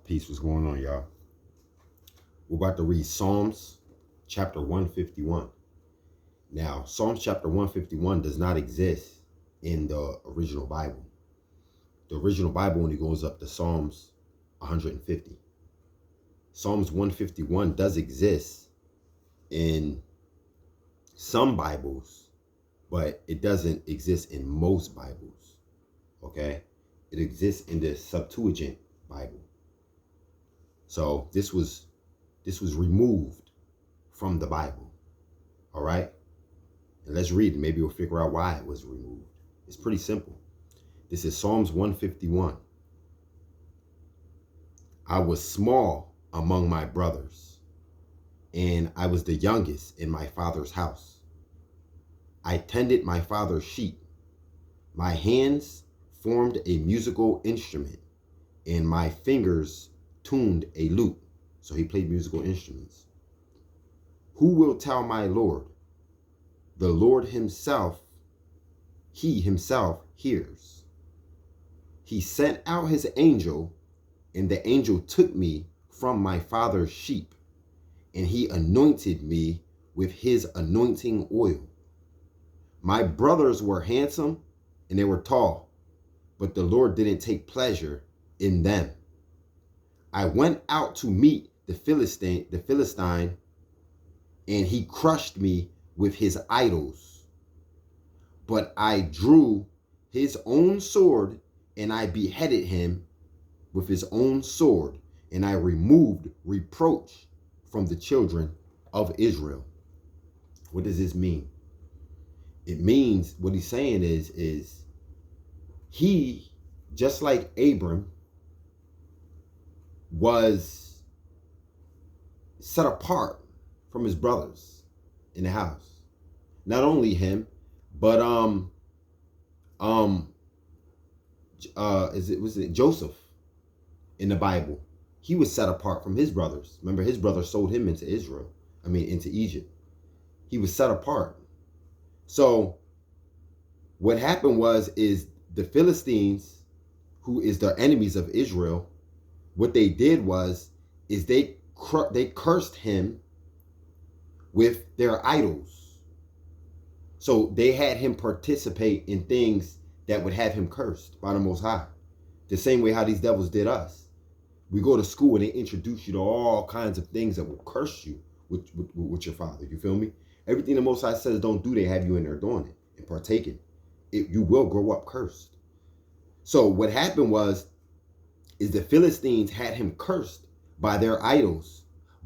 Peace, what's going on, y'all? We're about to read Psalms chapter 151. Now, Psalms chapter 151 does not exist in the original Bible. The original Bible only goes up to Psalms 150. Psalms 151 does exist in some Bibles, but it doesn't exist in most Bibles, okay? It exists in the Septuagint Bible. So this was removed from the Bible. All right. And let's read it. Maybe we'll figure out why it was removed. It's pretty simple. This is Psalms 151. I was small among my brothers, and I was the youngest in my father's house. I tended my father's sheep. My hands formed a musical instrument, and my fingers tuned a lute. So he played musical instruments. Who will tell my Lord? The Lord himself, he himself hears. He sent out his angel, and the angel took me from my father's sheep, and he anointed me with his anointing oil. My brothers were handsome and they were tall, but the Lord didn't take pleasure in them. I went out to meet the Philistine, and he crushed me with his idols. But I drew his own sword, and I beheaded him with his own sword, and I removed reproach from the children of Israel. What does this mean? It means, what he's saying is he, just like Abram, was set apart from his brothers in the house. Not only him, but was it Joseph in the Bible? He was set apart from his brothers. Remember, his brothers sold him into into Egypt. He was set apart. So what happened is the Philistines, who is the enemies of Israel, what they did is they cursed him with their idols. So they had him participate in things that would have him cursed by the Most High. The same way how these devils did us. We go to school and they introduce you to all kinds of things that will curse you with your father. You feel me? Everything the Most High says don't do, they have you in there doing it and partaking. You will grow up cursed. So what happened is the Philistines had him cursed by their idols.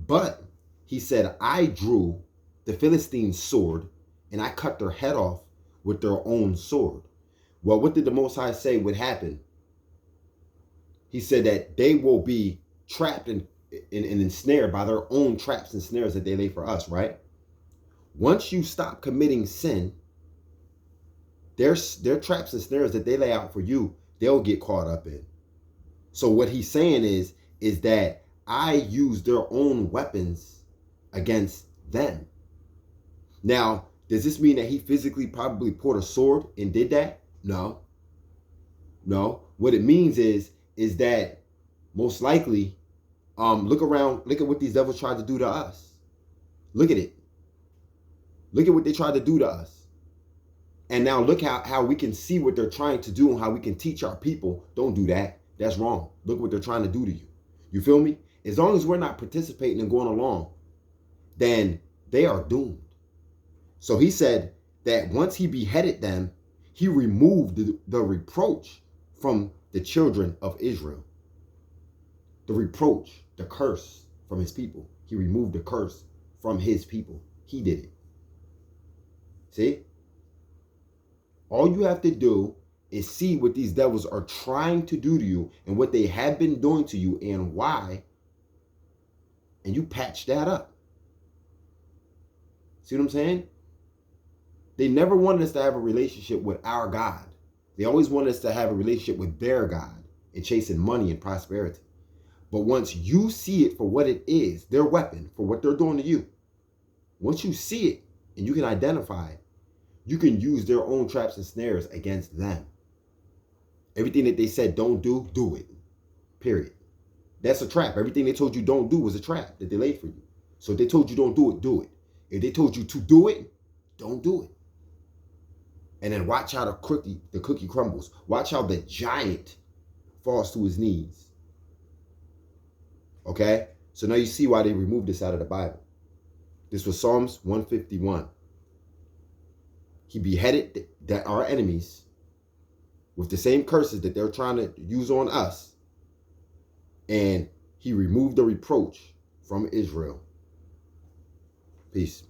But he said, I drew the Philistines' sword and I cut their head off with their own sword. Well, what did the Most High say would happen? He said that they will be trapped and ensnared by their own traps and snares that they lay for us, right? Once you stop committing sin, their traps and snares that they lay out for you, they'll get caught up in. So what he's saying is that I use their own weapons against them. Now, does this mean that he physically probably pulled a sword and did that? No. What it means is that most likely, look around, look at what these devils tried to do to us. Look at it. Look at what they tried to do to us. And now look how we can see what they're trying to do and how we can teach our people, don't do that. That's wrong. Look what they're trying to do to you. You feel me? As long as we're not participating and going along, then they are doomed. So he said that once he beheaded them, he removed the reproach from the children of Israel. The reproach, the curse from his people. He removed the curse from his people. He did it. See? All you have to do is see what these devils are trying to do to you and what they have been doing to you and why, and you patch that up. See what I'm saying? They never wanted us to have a relationship with our God. They always wanted us to have a relationship with their God and chasing money and prosperity. But once you see it for what it is, their weapon, for what they're doing to you, once you see it and you can identify it, you can use their own traps and snares against them. Everything that they said don't do, do it. Period. That's a trap. Everything they told you don't do was a trap that they laid for you. So if they told you don't do it, do it. If they told you to do it, don't do it. And then watch how the cookie crumbles. Watch how the giant falls to his knees. Okay? So now you see why they removed this out of the Bible. This was Psalms 151. He beheaded our enemies with the same curses that they're trying to use on us. And he removed the reproach from Israel. Peace.